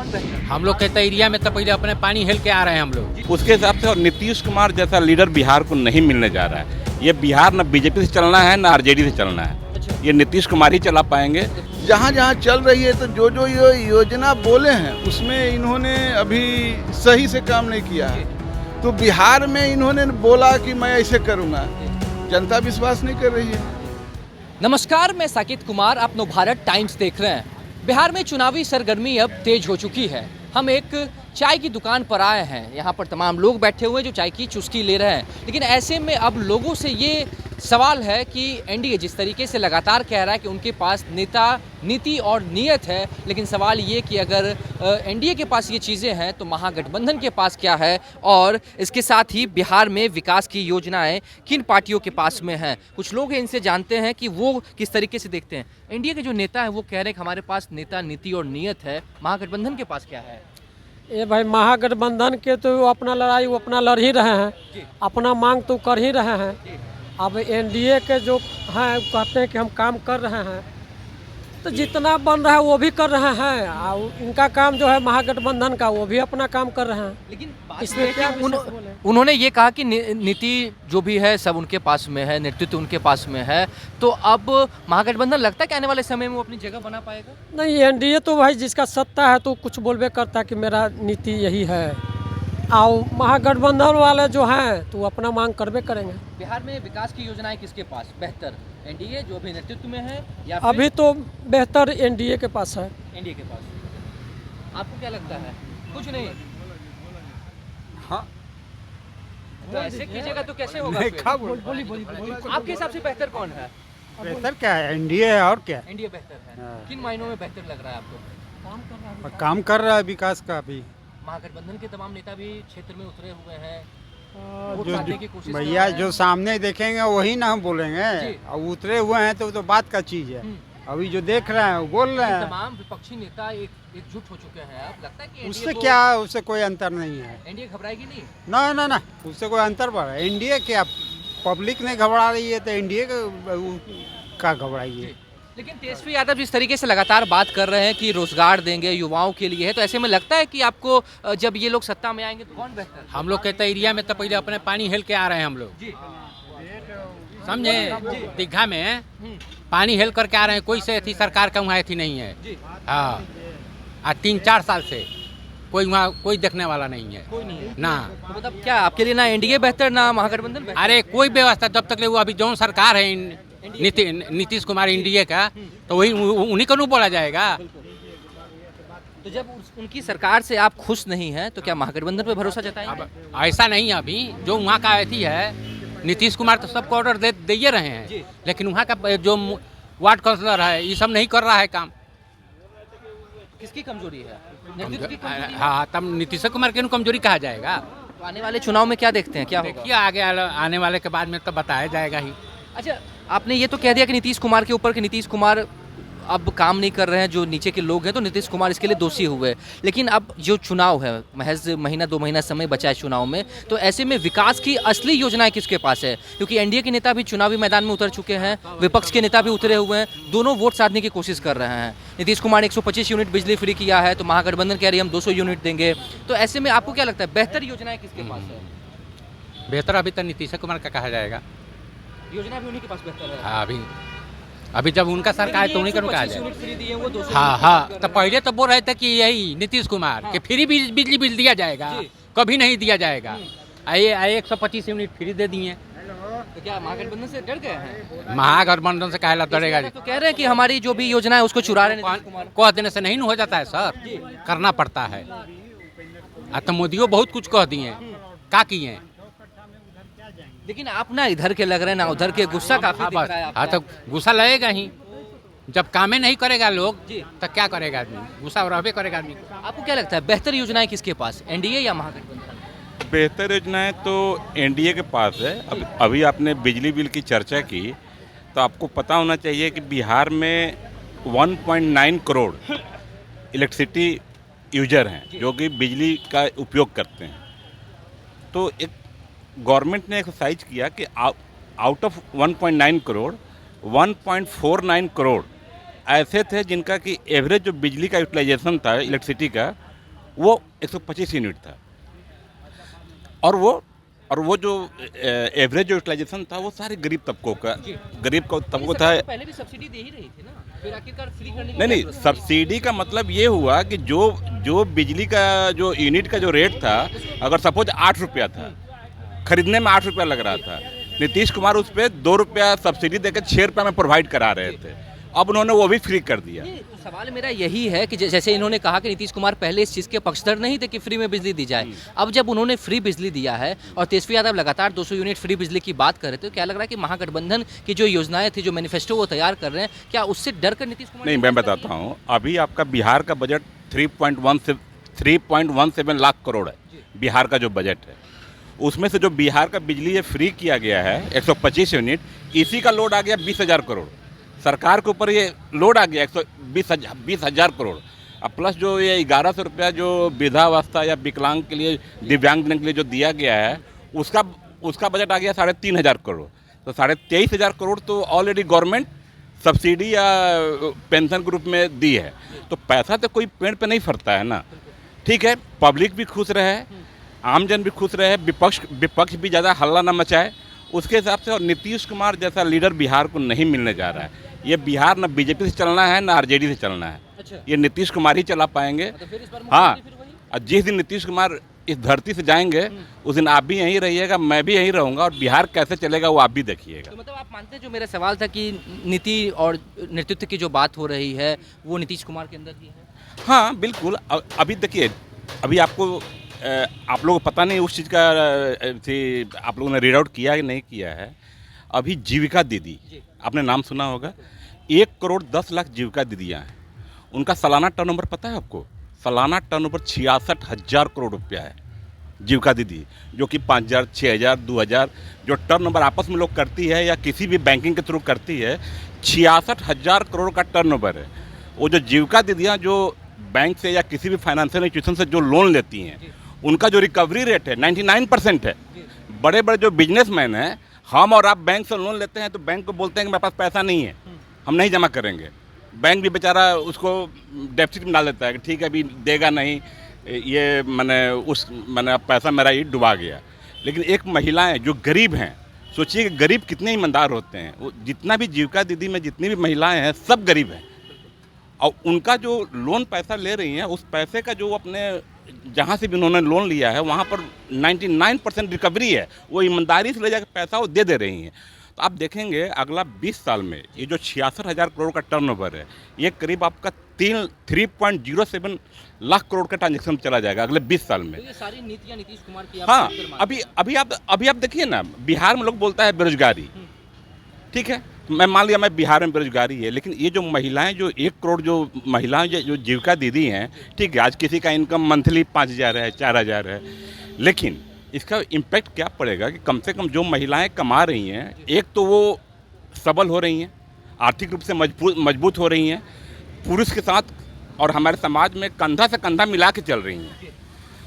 कौन बेहतर? हम लोग कहते एरिया में तो पहले अपने पानी हेल के आ रहे हैं हम लोग। उसके हिसाब से और नीतीश कुमार जैसा लीडर बिहार को नहीं मिलने जा रहा है। ये बिहार न बीजेपी से चलना है न आरजेडी से चलना है। ये नीतीश कुमार ही चला पाएंगे। जहाँ जहाँ चल रही है तो जो ये योजना बोले हैं उसमें इन्होंने अभी सही से काम नहीं किया है। तो बिहार में इन्होंने बोला कि मैं ऐसे करूँगा, जनता विश्वास नहीं कर रही है। नमस्कार, मैं साकेत कुमार, आप नवभारत टाइम्स देख रहे हैं। बिहार में चुनावी सरगर्मी अब तेज हो चुकी है। हम एक चाय की दुकान पर आए हैं। यहाँ पर तमाम लोग बैठे हुए हैं जो चाय की चुस्की ले रहे हैं। लेकिन ऐसे में अब लोगों से ये सवाल है कि एनडीए जिस तरीके से लगातार कह रहा है कि उनके पास नेता, नीति और नीयत है, लेकिन सवाल ये कि अगर एनडीए के पास ये चीज़ें हैं तो महागठबंधन के पास क्या है, और इसके साथ ही बिहार में विकास की योजनाएं किन पार्टियों के पास में हैं। कुछ लोग हैं, इनसे जानते हैं कि वो किस तरीके से देखते हैं। एनडीए के जो नेता हैं वो कह रहे हैं कि हमारे पास नेता, नीति और नीयत है। महागठबंधन के पास क्या है? ये भाई महागठबंधन के तो अपना लड़ाई वो अपना लड़ ही रहे हैं, अपना मांग तो कर ही रहे हैं। अब एनडीए के जो हैं कहते हैं कि हम काम कर रहे हैं, तो जितना बन रहा है वो भी कर रहे हैं, और इनका काम जो है महागठबंधन का वो भी अपना काम कर रहे हैं। लेकिन इसमें क्या उन्होंने ये कहा कि नीति जो भी है सब उनके पास में है, नेतृत्व उनके पास में है। तो अब महागठबंधन लगता है कि आने वाले समय में वो अपनी जगह बना पाएगा? नहीं, एनडीए तो भाई जिसका सत्ता है तो कुछ बोलबे करता है कि मेरा नीति यही है, और महागठबंधन वाले जो हैं तो अपना मांग करबे करेंगे। बिहार में विकास की योजनाएं किसके पास बेहतर? एनडीए जो अभी नेतृत्व में है, या फिर अभी तो बेहतर एनडीए के पास है। एनडीए के पास। आपको क्या लगता है? कुछ नहीं। हाँ, तो ऐसे कीजिएगा तो कैसे होगा? आपके हिसाब से बेहतर कौन है? बेहतर क्या है? एनडीए है, और क्या? एनडीए बेहतर है। हाँ। किन मायनों में बेहतर लग रहा है आपको? काम कर रहा है विकास का भी। महागठबंधन के तमाम नेता भी क्षेत्र में उतरे हुए हैं, वोट मांगने की कोशिश कर भैया रहे हैं। जो सामने देखेंगे वही ना हम बोलेंगे। जी। अब उतरे हुए हैं तो बात का चीज है। अभी जो देख रहे हैं वो बोल रहे हैं। तमाम विपक्षी नेता एकजुट हो चुके हैं। अब लगता है कि उससे क्या, उससे कोई अंतर नहीं है। एनडीए घबराएगी नहीं? ना, उससे कोई अंतर पड़ रहा है। एनडीए क्या, पब्लिक नहीं घबरा रही है तो एनडीए का घबराइए। लेकिन तेजस्वी यादव जिस तरीके से लगातार बात कर रहे हैं कि रोजगार देंगे, युवाओं के लिए है, तो ऐसे में लगता है कि आपको जब ये लोग सत्ता में आएंगे तो कौन बेहतर? हम लोग कहते एरिया में तो पहले अपने पानी हेल के आ रहे हैं हम लोग। समझे? दीघा में पानी हेल करके आ रहे हैं। कोई से थी सरकार का वहाँ थी नहीं है। हाँ, आज 3-4 साल से कोई वहाँ कोई देखने वाला नहीं है। कोई नहीं है ना। तो मतलब क्या आपके लिए ना एनडीए बेहतर ना महागठबंधन बेहतर? अरे कोई व्यवस्था जब तक ले वो अभी जो सरकार है नीतीश कुमार एनडीए का, तो वही उन्हीं को नहीं बोला जाएगा। तो जब उनकी सरकार से आप खुश नहीं हैं तो क्या महागठबंधन पे भरोसा जताएंगे? ऐसा नहीं है। अभी जो वहाँ का अथी है, नीतीश कुमार तो सबको ऑर्डर दे रहे हैं, लेकिन वहाँ का जो वार्ड काउंसलर है ये सब नहीं कर रहा है काम। किसकी कमजोरी है? नेतृत्व की कमजोरी है? हाँ, तब नीतीश कुमार की कमजोरी कहा जाएगा। तो आने वाले चुनाव में क्या देखते हैं, क्या होगा? देखिए आगे आने वाले के बाद में तो बताया जाएगा ही। अच्छा, आपने ये तो कह दिया कि नीतीश कुमार के ऊपर कि नीतीश कुमार अब काम नहीं कर रहे हैं, जो नीचे के लोग हैं, तो नीतीश कुमार इसके लिए दोषी हुए। लेकिन अब जो चुनाव है, महज महीना 2 महीना समय बचा है चुनाव में, तो ऐसे में विकास की असली योजनाएं किसके पास है? क्योंकि एनडीए के नेता भी चुनावी मैदान में उतर चुके हैं, विपक्ष के नेता भी उतरे हुए हैं, दोनों वोट साधने की कोशिश कर रहे हैं। नीतीश कुमार ने 125 यूनिट बिजली फ्री किया है, तो महागठबंधन कह रही है हम 200 यूनिट देंगे। तो ऐसे में आपको क्या लगता है बेहतर योजनाएं किसके पास है? बेहतर अभी तो नीतीश कुमार का कहा जाएगा। योजना भी उन्हीं के पास बेहतर है। हाँ, अभी जब उनका सरकार है तो उन्हीं का कहा जाएगा। यूनिट फ्री दिए वो 200 हाँ, तो पहले तो बोल रहे थे कि यही नीतीश कुमार कि फ्री बिजली बिल दिया जाएगा, कभी नहीं दिया जाएगा। आइए 125 यूनिट फ्री दे दिए। तो क्या महागठबंधन से डर गए हैं? महागठबंधन से कहला डरेगा? तो कह रहे हैं कि हमारी जो भी योजना है उसको चुरा रहे हैं नीतीश कुमार। कह देने से नहीं हो जाता है सर, करना पड़ता है। तो मोदियों बहुत कुछ कह दिए, क्या किए? लेकिन आप ना इधर के लग रहे हैं ना उधर के, गुस्सा काफी दिख रहा है आपका। हाँ, तो गुस्सा लगेगा ही। जब कामें नहीं करेगा लोग जी, तो क्या करेगा आदमी? गुस्सा रहबे करेगा आदमी। आपको क्या लगता है बेहतर योजनाएं किसके पास, एनडीए या महागठबंधन? बेहतर योजनाएं तो एनडीए के पास है। अभी आपने बिजली बिल की चर्चा की, तो आपको पता होना चाहिए कि बिहार में 1.9 करोड़ इलेक्ट्रिसिटी यूजर हैं जो कि बिजली का उपयोग करते हैं। तो एक गवर्नमेंट ने एक्सरसाइज किया कि आउट ऑफ 1.9 करोड़ 1.49 करोड़ ऐसे थे जिनका कि एवरेज जो बिजली का यूटिलाइजेशन था इलेक्ट्रिसिटी का वो 125 यूनिट था। और वो जो एवरेज जो यूटिलाइजेशन था वो सारे गरीब तबकों का तबकों था। पहले भी सब्सिडी दे ही रही थी ना, फिर आखिरकार फ्री करने नहीं, सब्सिडी का मतलब ये हुआ कि जो बिजली का जो यूनिट का जो रेट था, अगर सपोज 8 रुपया था, खरीदने में 8 रुपया लग रहा था, नीतीश कुमार उस पर 2 रुपया सब्सिडी देकर 6 रुपया में प्रोवाइड करा रहे थे। अब उन्होंने वो भी फ्री कर दिया। तो सवाल मेरा यही है कि जैसे इन्होंने कहा कि नीतीश कुमार पहले इस चीज़ के पक्षधर नहीं थे कि फ्री में बिजली दी जाए, अब जब उन्होंने फ्री बिजली दिया है और तेजस्वी यादव लगातार 200 यूनिट फ्री बिजली की बात कर रहे थे, तो क्या लग रहा है कि महागठबंधन की जो योजनाएं थी, जो मैनिफेस्टो वो तैयार कर रहे हैं, क्या उससे डर कर नीतीश कुमार? नहीं, मैं बताता हूँ। अभी आपका बिहार का बजट 3.17 लाख करोड़ है। बिहार का जो बजट है उसमें से जो बिहार का बिजली ये फ्री किया गया है 125 यूनिट, इसी का लोड आ गया 20,000 करोड़। सरकार के ऊपर ये लोड आ गया 20,000 करोड़। अब प्लस जो ये 1100 रुपया जो वृद्धावस्था या विकलांग के लिए, दिव्यांगजन के लिए जो दिया गया है, उसका बजट आ गया 3,500 करोड़। तो 23,500 करोड़ तो ऑलरेडी गवर्नमेंट सब्सिडी या पेंशन के रूप में दी है। तो पैसा तो कोई पेड़ पे नहीं फरता है ना। ठीक है, पब्लिक भी खुश रहे, आमजन भी खुश रहे, विपक्ष भी ज़्यादा हल्ला ना मचाए, उसके हिसाब से। और नीतीश कुमार जैसा लीडर बिहार को नहीं मिलने जा रहा है। ये बिहार ना बीजेपी से चलना है ना आरजेडी से चलना है। अच्छा। ये नीतीश कुमार ही चला पाएंगे। तो फिर इस बार हाँ, फिर वही? और जिस दिन नीतीश कुमार इस धरती से जाएंगे उस दिन आप भी यहीं रहिएगा, मैं भी यहीं रहूँगा, और बिहार कैसे चलेगा वो आप भी देखिएगा। तो मतलब आप मानते हैं, जो मेरा सवाल था कि नीति और नेतृत्व की जो बात हो रही है वो नीतीश कुमार के अंदर ही है? हाँ बिल्कुल। अभी देखिए, अभी आपको आप लोगों को पता नहीं उस चीज़ का आप लोगों ने रीड आउट किया कि नहीं किया है। अभी जीविका दीदी, आपने नाम सुना होगा, 1,10,00,000 जीविका दीदियाँ हैं। उनका सालाना टर्नओवर पता है आपको? सालाना टर्नओवर 66,000 करोड़ रुपया है जीविका दीदी, जो कि 5,000, 6,000, 2,000 जो टर्नओवर आपस में लोग करती है या किसी भी बैंकिंग के थ्रू करती है, 66,000 करोड़ का टर्नओवर है। वो जो जीविका दीदियाँ जो बैंक से या किसी भी फाइनेंशियल इंस्टीट्यूशन से जो लोन लेती हैं, उनका जो रिकवरी रेट है 99% है। बड़े बड़े जो बिजनेसमैन हैं, हम और आप बैंक से लोन लेते हैं तो बैंक को बोलते हैं कि मेरे पास पैसा नहीं है, हम नहीं जमा करेंगे। बैंक भी बेचारा उसको डेफिसिट में डाल देता है कि ठीक है अभी देगा नहीं, ये मैंने पैसा मेरा ये डुबा गया। लेकिन एक महिलाएं जो गरीब हैं, सोचिए कि गरीब कितने ईमानदार होते हैं। वो जितना भी जीविका दीदी में जितनी भी महिलाएं हैं सब गरीब हैं, और उनका जो लोन पैसा ले रही हैं, उस पैसे का जो अपने जहाँ से भी उन्होंने लोन लिया है वहाँ पर 99% रिकवरी है। वो ईमानदारी से ले जाकर पैसा वो दे रही हैं। तो आप देखेंगे अगला 20 साल में ये जो 66,000 करोड़ का टर्नओवर है, ये करीब आपका 3.07 लाख करोड़ का ट्रांजेक्शन चला जाएगा अगले 20 साल में। तो ये सारी नीतियाँ नीतीश कुमार की हाँ, अभी आप देखिए ना, बिहार में लोग बोलता है बेरोजगारी, ठीक है, मैं मान लिया मैं बिहार में बेरोजगारी है, लेकिन ये जो महिलाएं, जो 1 करोड़ जो महिलाएं जो जीविका दीदी हैं, ठीक है, आज किसी का इनकम मंथली 5,000 है, 4,000 है, लेकिन इसका इम्पैक्ट क्या पड़ेगा कि कम से कम जो महिलाएं कमा रही हैं, एक तो वो सबल हो रही हैं, आर्थिक रूप से मजबूत हो रही हैं, पुरुष के साथ और हमारे समाज में कंधा से कंधा मिला के चल रही हैं।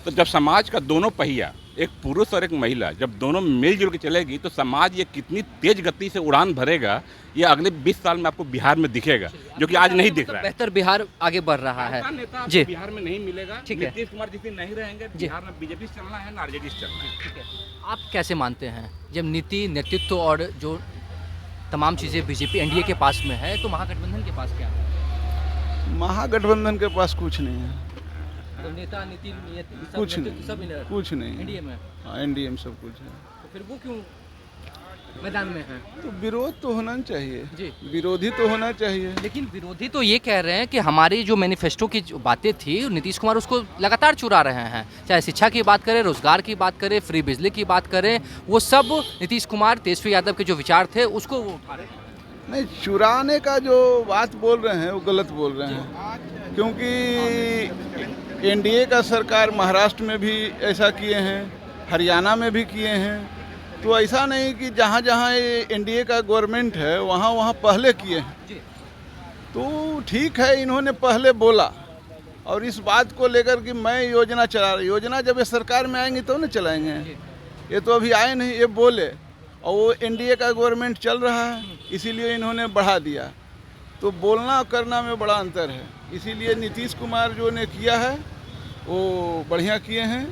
तो जब समाज का दोनों पहिया, एक पुरुष और एक महिला, जब दोनों मिलजुल के चलेगी तो समाज ये कितनी तेज गति से उड़ान भरेगा, ये अगले 20 साल में आपको बिहार में दिखेगा, जो कि आज नहीं दिख रहा है। बेहतर बिहार आगे बढ़ रहा है नेता जी। बिहार में नहीं मिलेगा। ठीक है। नीतीश कुमार जिस दिन नहीं रहेंगे, बिहार में बीजेपी से चलना है ना आरजेडी से चलना है। ठीक है, आप कैसे मानते हैं, जब नीति, नेतृत्व और जो तमाम चीज़ें बीजेपी एनडीए के पास में है, तो महागठबंधन के पास क्या है? महागठबंधन के पास कुछ नहीं है, तो नेता, नीति, कुछ नहीं, सब कुछ नहीं एनडीए में, हाँ, एनडीए में सब कुछ है। तो फिर वो क्यों मैदान में है? तो विरोध तो होना चाहिए जी। विरोधी तो होना चाहिए। लेकिन विरोधी तो ये कह रहे हैं कि हमारी जो मैनिफेस्टो की जो बातें थी, नीतीश कुमार उसको लगातार चुरा रहे हैं। चाहे शिक्षा की बात करें, रोजगार की बात करें, फ्री बिजली की बात करें, वो सब नीतीश कुमार, तेजस्वी यादव के जो विचार थे उसको वो उठा रहे हैं। नहीं, चुराने का जो बात बोल रहे हैं वो गलत बोल रहे हैं, क्योंकि एनडीए का सरकार महाराष्ट्र में भी ऐसा किए हैं, हरियाणा में भी किए हैं। तो ऐसा नहीं कि जहाँ जहाँ एनडीए का गवर्नमेंट है वहाँ वहाँ पहले किए हैं। तो ठीक है, इन्होंने पहले बोला, और इस बात को लेकर कि मैं योजना चला रही, योजना जब ये सरकार में आएंगी तो न चलाएंगे। ये तो अभी आए नहीं, ये बोले, और वो एनडीए का गवर्नमेंट चल रहा है, इसीलिए इन्होंने बढ़ा दिया। तो बोलना और करना में बड़ा अंतर है। इसीलिए नीतीश कुमार जो ने किया है वो बढ़िया किए हैं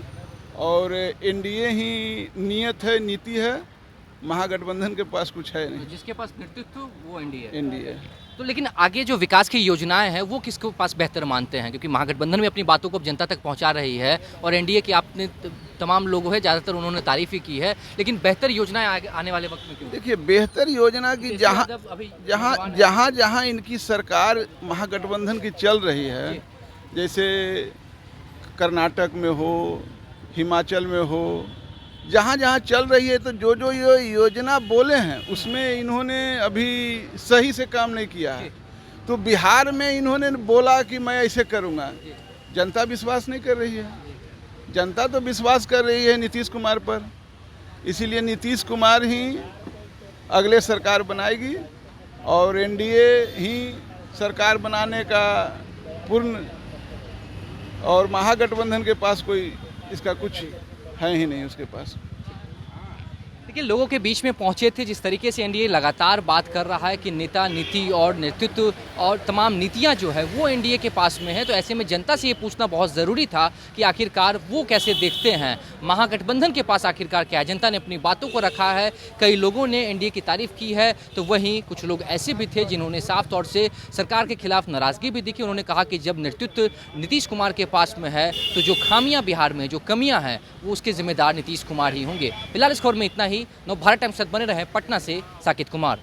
और एनडीए ही नियत है, नीति है, महागठबंधन के पास कुछ है नहीं। जिसके पास नेतृत्व वो एनडीए एनडीए तो लेकिन आगे जो विकास की योजनाएं हैं वो किसके पास बेहतर मानते हैं, क्योंकि महागठबंधन में अपनी बातों को अब जनता तक पहुंचा रही है और एनडीए की आपने तमाम लोगों है ज़्यादातर उन्होंने तारीफ ही की है, लेकिन बेहतर योजनाएं आने वाले वक्त में क्यों? देखिए, बेहतर योजना की जहाँ जहाँ जहाँ जहाँ इनकी सरकार महागठबंधन की चल रही है, जैसे कर्नाटक में हो, हिमाचल में हो, जहाँ जहाँ चल रही है, तो जो जो ये योजना बोले हैं उसमें इन्होंने अभी सही से काम नहीं किया है। तो बिहार में इन्होंने बोला कि मैं ऐसे करूँगा, जनता विश्वास नहीं कर रही है। जनता तो विश्वास कर रही है नीतीश कुमार पर, इसीलिए नीतीश कुमार ही अगले सरकार बनाएगी और एनडीए ही सरकार बनाने का पूर्ण, और महागठबंधन के पास कोई इसका कुछ है ही नहीं उसके पास। देखिए, लोगों के बीच में पहुंचे थे, जिस तरीके से एनडीए लगातार बात कर रहा है कि नेता, नीति और नेतृत्व और तमाम नीतियां जो है वो एनडीए के पास में है, तो ऐसे में जनता से ये पूछना बहुत ज़रूरी था कि आखिरकार वो कैसे देखते हैं, महागठबंधन के पास आखिरकार क्या है। जनता ने अपनी बातों को रखा है, कई लोगों ने एनडीए की तारीफ की है, तो वहीं कुछ लोग ऐसे भी थे जिन्होंने साफ तौर से सरकार के खिलाफ नाराज़गी भी दिखी। उन्होंने कहा कि जब नेतृत्व नीतीश कुमार के पास में है तो जो खामियाँ बिहार में, जो कमियाँ हैं, वो उसके जिम्मेदार नीतीश कुमार ही होंगे। फिलहाल इस खबर में इतना ही। नवभारत टाइम्स के साथ बने रहे पटना से साकित कुमार।